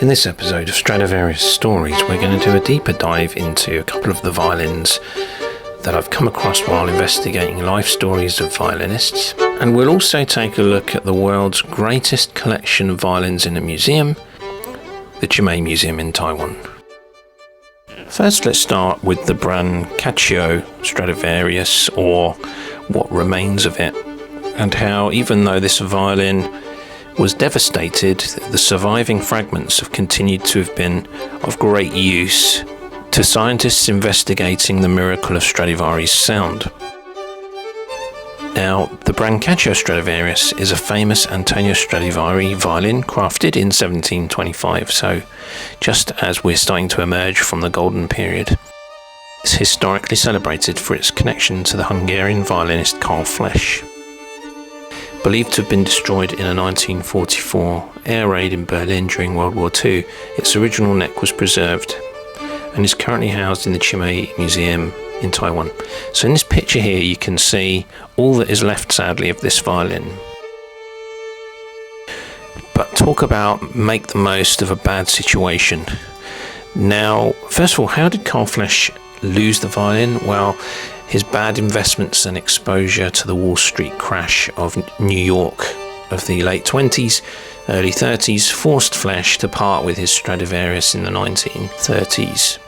In this episode of Stradivarius Stories, we're going to do a deeper dive into a couple of the violins that I've come across while investigating life stories of violinists, and we'll also take a look at the world's greatest collection of violins in a museum, the Chimei Museum in Taiwan. First, let's start with the Brancaccio Stradivarius, or what remains of it, and how even though this violin was devastated, the surviving fragments have continued to have been of great use to scientists investigating the miracle of Stradivarius' sound. Now, the Brancaccio Stradivarius is a famous Antonio Stradivari violin crafted in 1725, so just as we're starting to emerge from the golden period. It's historically celebrated for its connection to the Hungarian violinist Carl Flesch. Believed to have been destroyed in a 1944 air raid in Berlin during World War II, its original neck was preserved and is currently housed in the Chimei Museum in Taiwan. So in this picture here you can see all that is left, sadly, of this violin. But talk about make the most of a bad situation. Now, first of all, how did Carl Flesch lose the violin? Well, his bad investments and exposure to the Wall Street crash of New York of the late 20s, early 30s forced Flesch to part with his Stradivarius in the 1930s.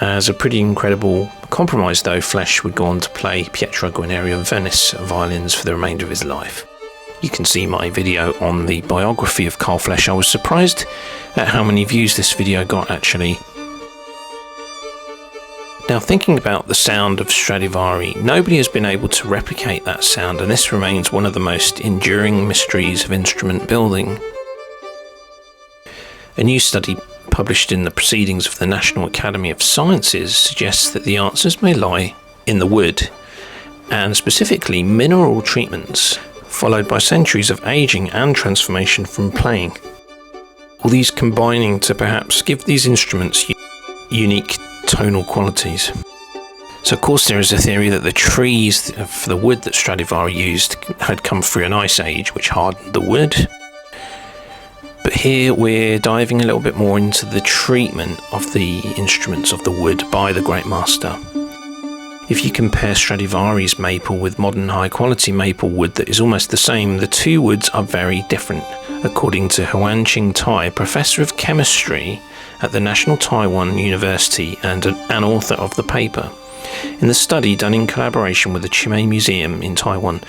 As a pretty incredible compromise, though, Flesch would go on to play Pietro Guarneri of Venice violins for the remainder of his life. You can see my video on the biography of Carl Flesch. I was surprised at how many views this video got, actually. Now, thinking about the sound of Stradivari, nobody has been able to replicate that sound, and this remains one of the most enduring mysteries of instrument building. A new study published in the Proceedings of the National Academy of Sciences suggests that the answers may lie in the wood, and specifically mineral treatments, followed by centuries of aging and transformation from playing. All these combining to perhaps give these instruments unique tonal qualities. So of course there is a theory that the trees of the wood that Stradivari used had come through an ice age which hardened the wood. But here we're diving a little bit more into the treatment of the instruments of the wood by the great master. If you compare Stradivari's maple with modern high quality maple wood that is almost the same, the two woods are very different, according to Huan Ching Tai, professor of chemistry at the National Taiwan University and an author of the paper. In the study done in collaboration with the Chimei Museum in Taiwan,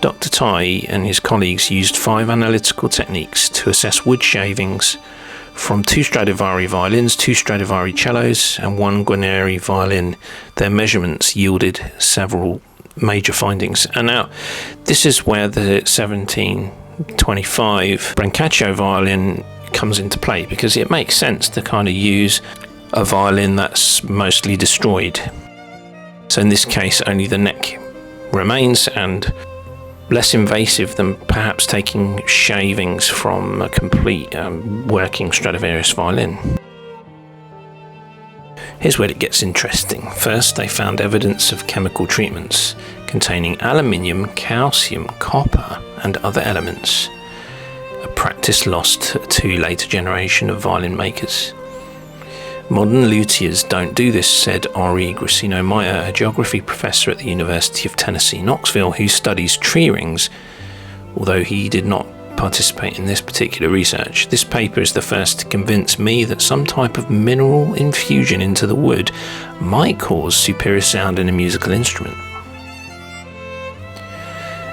Dr. Tai and his colleagues used 5 analytical techniques to assess wood shavings from 2 Stradivari violins, 2 Stradivari cellos and 1 Guarneri violin. Their measurements yielded several major findings. And now, this is where the 1725 Brancaccio violin comes into play, because it makes sense to kind of use a violin that's mostly destroyed. So in this case, only the neck remains, and less invasive than perhaps taking shavings from a complete working Stradivarius violin. Here's where it gets interesting. First, they found evidence of chemical treatments containing aluminium, calcium, copper and other elements, a practice lost to later generation of violin makers. Modern luthiers don't do this, said Henri Gracino-Meyer, a geography professor at the University of Tennessee, Knoxville, who studies tree rings, although he did not participate in this particular research. This paper is the first to convince me that some type of mineral infusion into the wood might cause superior sound in a musical instrument.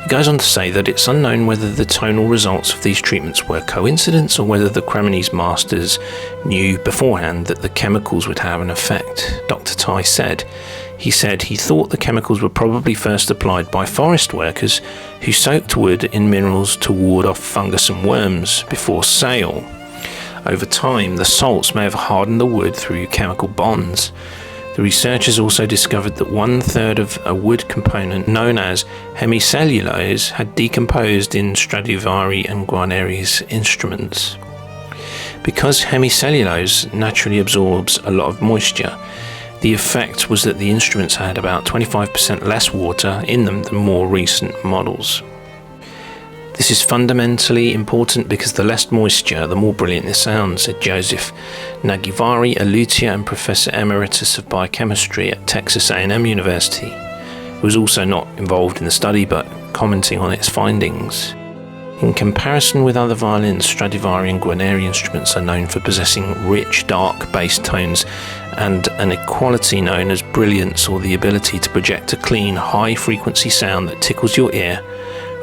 It goes on to say that it's unknown whether the tonal results of these treatments were coincidence or whether the Cremonese masters knew beforehand that the chemicals would have an effect. Dr. Tai said he thought the chemicals were probably first applied by forest workers who soaked wood in minerals to ward off fungus and worms before sale. Over time, the salts may have hardened the wood through chemical bonds. The researchers also discovered that 1/3 of a wood component known as hemicellulose had decomposed in Stradivari and Guarneri's instruments. Because hemicellulose naturally absorbs a lot of moisture, the effect was that the instruments had about 25% less water in them than more recent models. This is fundamentally important because the less moisture, the more brilliant it sounds, said Joseph Nagivari, a luthier and Professor Emeritus of Biochemistry at Texas A&M University, who was also not involved in the study but commenting on its findings. In comparison with other violins, Stradivari and Guarneri instruments are known for possessing rich, dark bass tones and an quality known as brilliance, or the ability to project a clean, high-frequency sound that tickles your ear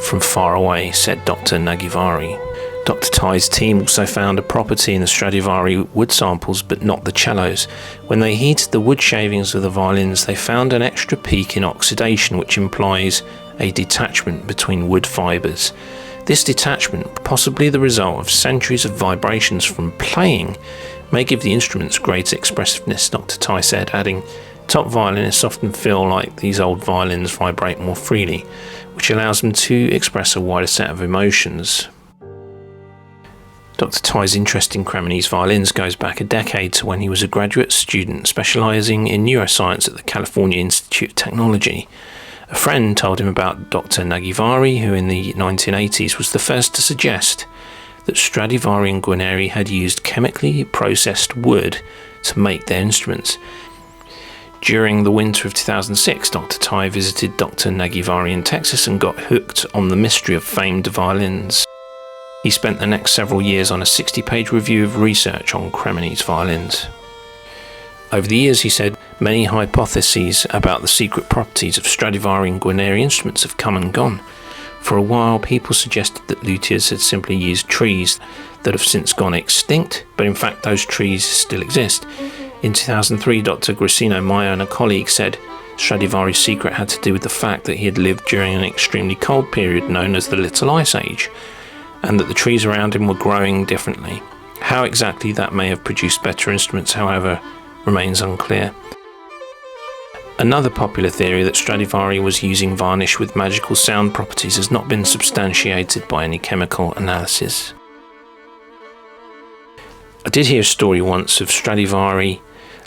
from far away, said Dr. Nagivari. Dr. Tai's team also found a property in the Stradivari wood samples, but not the cellos. When they heated the wood shavings of the violins, they found an extra peak in oxidation, which implies a detachment between wood fibres. This detachment, possibly the result of centuries of vibrations from playing, may give the instruments greater expressiveness, Dr. Tai said, adding, top violinists often feel like these old violins vibrate more freely, which allows them to express a wider set of emotions. Dr. Tai's interest in Cremonese violins goes back a decade to when he was a graduate student specialising in neuroscience at the California Institute of Technology. A friend told him about Dr. Nagivari, who in the 1980s was the first to suggest that Stradivari and Guarneri had used chemically processed wood to make their instruments. During the winter of 2006, Dr. Tai visited Dr. Nagivari in Texas and got hooked on the mystery of famed violins. He spent the next several years on a 60-page review of research on Cremonese violins. Over the years, he said, many hypotheses about the secret properties of Stradivari and Guarneri instruments have come and gone. For a while, people suggested that luthiers had simply used trees that have since gone extinct, but in fact those trees still exist. In 2003, Dr. Gracino Maia and a colleague said Stradivari's secret had to do with the fact that he had lived during an extremely cold period known as the Little Ice Age, and that the trees around him were growing differently. How exactly that may have produced better instruments, however, remains unclear. Another popular theory that Stradivari was using varnish with magical sound properties has not been substantiated by any chemical analysis. I did hear a story once of Stradivari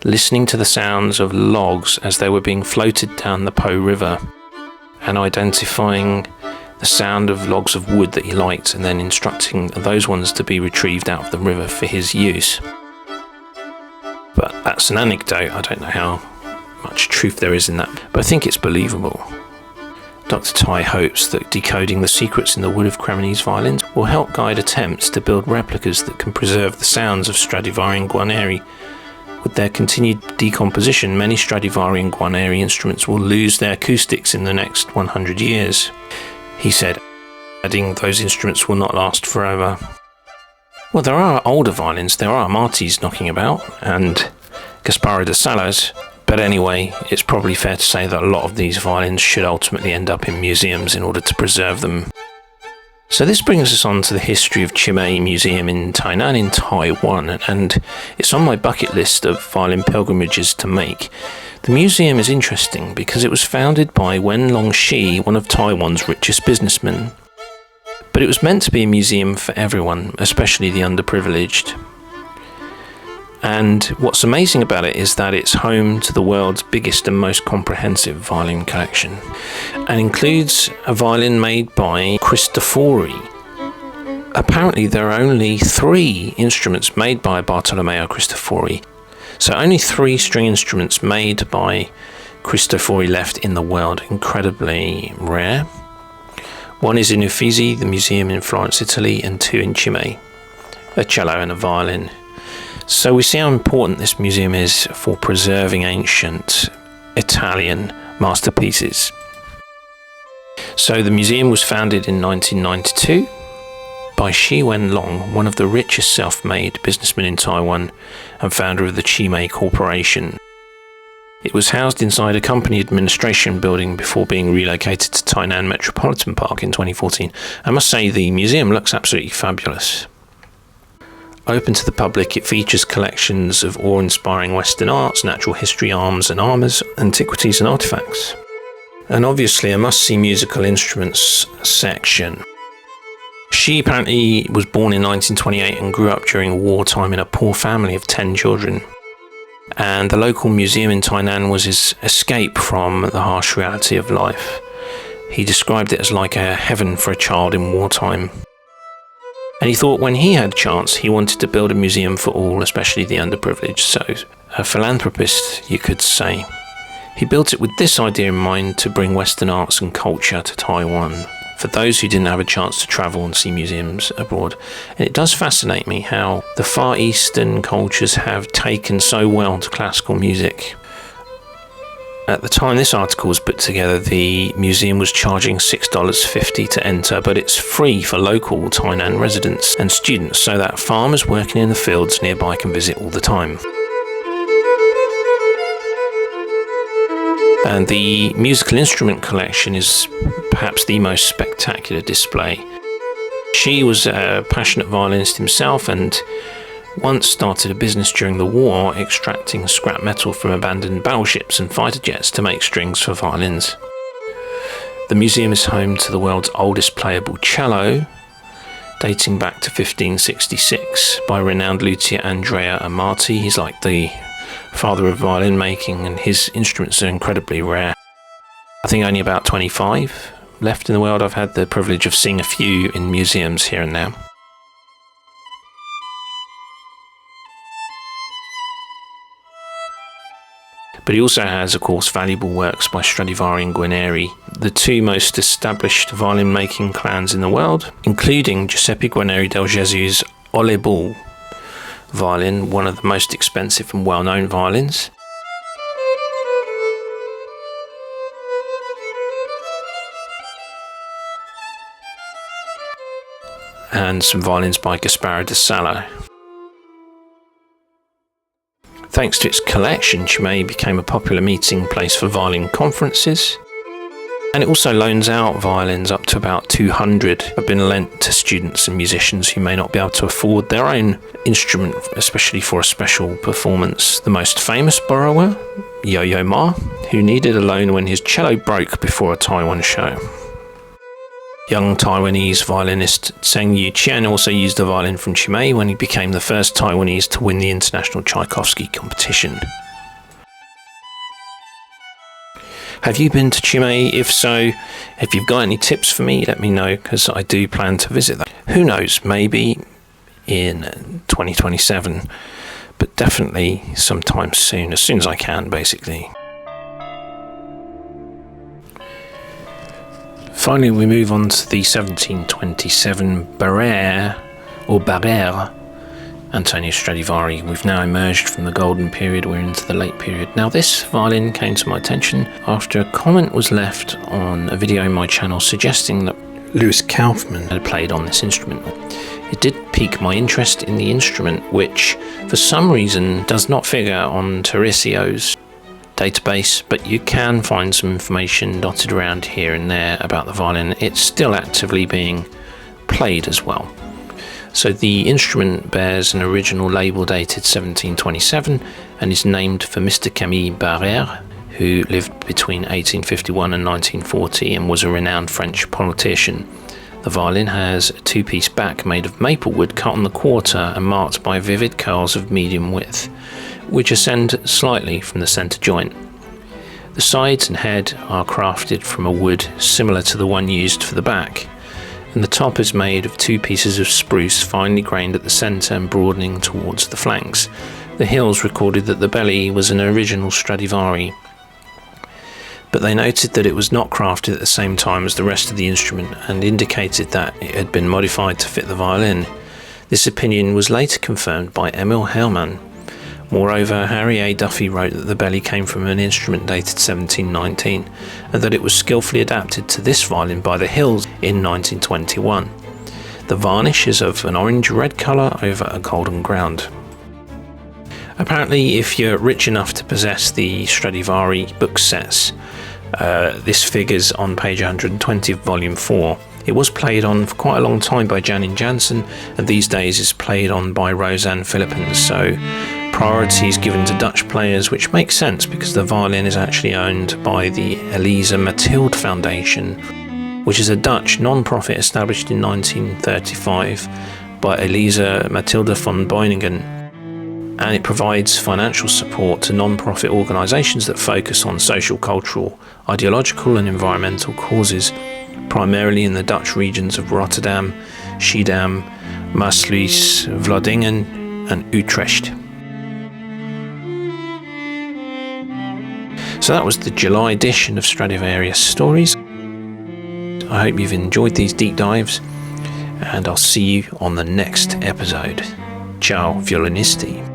listening to the sounds of logs as they were being floated down the Po River and identifying the sound of logs of wood that he liked and then instructing those ones to be retrieved out of the river for his use. But that's an anecdote. I don't know how much truth there is in that, but I think it's believable. Dr. Tai hopes that decoding the secrets in the wood of Cremonese violins will help guide attempts to build replicas that can preserve the sounds of Stradivari and Guarneri. With their continued decomposition, many Stradivari and Guarneri instruments will lose their acoustics in the next 100 years, he said, adding those instruments will not last forever. Well, there are older violins. There are Martis knocking about and Gasparo de Salas. But anyway, it's probably fair to say that a lot of these violins should ultimately end up in museums in order to preserve them. So this brings us on to the history of Chimei Museum in Tainan in Taiwan, and it's on my bucket list of violin pilgrimages to make. The museum is interesting because it was founded by Wen Longxi, one of Taiwan's richest businessmen. But it was meant to be a museum for everyone, especially the underprivileged. And what's amazing about it is that it's home to the world's biggest and most comprehensive violin collection, and includes a violin made by Cristofori. Apparently there are only 3 instruments made by Bartolomeo Cristofori, so only 3 string instruments made by Cristofori left in the world, incredibly rare. One is in Uffizi, the museum in Florence, Italy, and 2 in Chimei, a cello and a violin. So we see how important this museum is for preserving ancient Italian masterpieces. So the museum was founded in 1992 by Shi Wenlong, one of the richest self-made businessmen in Taiwan and founder of the Chimei Corporation. It was housed inside a company administration building before being relocated to Tainan Metropolitan Park in 2014. I must say the museum looks absolutely fabulous. Open to the public, it features collections of awe-inspiring Western arts, natural history, arms and armours, antiquities and artefacts. And obviously a must-see musical instruments section. She apparently was born in 1928 and grew up during wartime in a poor family of 10 children. And the local museum in Tainan was his escape from the harsh reality of life. He described it as like a heaven for a child in wartime. And he thought when he had a chance, he wanted to build a museum for all, especially the underprivileged. So, a philanthropist, you could say. He built it with this idea in mind to bring Western arts and culture to Taiwan, for those who didn't have a chance to travel and see museums abroad. And it does fascinate me how the Far Eastern cultures have taken so well to classical music. At the time this article was put together, the museum was charging $6.50 to enter, but it's free for local Tainan residents and students, so that farmers working in the fields nearby can visit all the time. And the musical instrument collection is perhaps the most spectacular display. Xi was a passionate violinist himself and once started a business during the war extracting scrap metal from abandoned battleships and fighter jets to make strings for violins. The museum is home to the world's oldest playable cello, dating back to 1566 by renowned luthier Andrea Amati. He's like the father of violin making, and his instruments are incredibly rare. I think only about 25 left in the world. I've had the privilege of seeing a few in museums here and there. But he also has, of course, valuable works by Stradivari and Guarneri, the two most established violin-making clans in the world, including Giuseppe Guarneri del Gesu's Ole Bull violin, one of the most expensive and well-known violins. And some violins by Gasparo da Sala. Thanks to its collection, Chimei became a popular meeting place for violin conferences, and it also loans out violins. Up to about 200 have been lent to students and musicians who may not be able to afford their own instrument, especially for a special performance. The most famous borrower, Yo-Yo Ma, who needed a loan when his cello broke before a Taiwan show. Young Taiwanese violinist Zheng Yuqian also used a violin from Chimei when he became the first Taiwanese to win the international Tchaikovsky competition. Have you been to Chimei? If so, if you've got any tips for me, let me know, because I do plan to visit that. Who knows, maybe in 2027, but definitely sometime soon, as soon as I can, basically. Finally, we move on to the 1727 Barrère, or Barrère, Antonio Stradivari. We've now emerged from the golden period, we're into the late period. Now, this violin came to my attention after a comment was left on a video in my channel suggesting that Louis Kaufmann had played on this instrument. It did pique my interest in the instrument, which for some reason does not figure on Tarissio's database, but you can find some information dotted around here and there about the violin. It's still actively being played as well. So the instrument bears an original label dated 1727 and is named for Mr. Camille Barrère, who lived between 1851 and 1940 and was a renowned French politician. The violin has a two-piece back made of maple wood cut on the quarter and marked by vivid curls of medium width, which ascend slightly from the centre joint. The sides and head are crafted from a wood similar to the one used for the back, and the top is made of two pieces of spruce finely grained at the centre and broadening towards the flanks. The Hills recorded that the belly was an original Stradivari, but they noted that it was not crafted at the same time as the rest of the instrument and indicated that it had been modified to fit the violin. This opinion was later confirmed by Emil Hellman. Moreover, Harry A. Duffy wrote that the belly came from an instrument dated 1719 and that it was skillfully adapted to this violin by the Hills in 1921. The varnish is of an orange-red colour over a golden ground. Apparently, if you're rich enough to possess the Stradivari book sets, this figures on page 120 of volume 4. It was played on for quite a long time by Janine Jansen, and these days is played on by Rosanne Philippens, so priority is given to Dutch players, which makes sense because the violin is actually owned by the Elisa Mathilde Foundation, which is a Dutch non-profit established in 1935 by Elisa Mathilde van Beuningen. and it provides financial support to non-profit organisations that focus on social, cultural, ideological and environmental causes, primarily in the Dutch regions of Rotterdam, Schiedam, Maassluis, Vlodingen and Utrecht. So that was the July edition of Stradivarius Stories. I hope you've enjoyed these deep dives, and I'll see you on the next episode. Ciao, violinisti.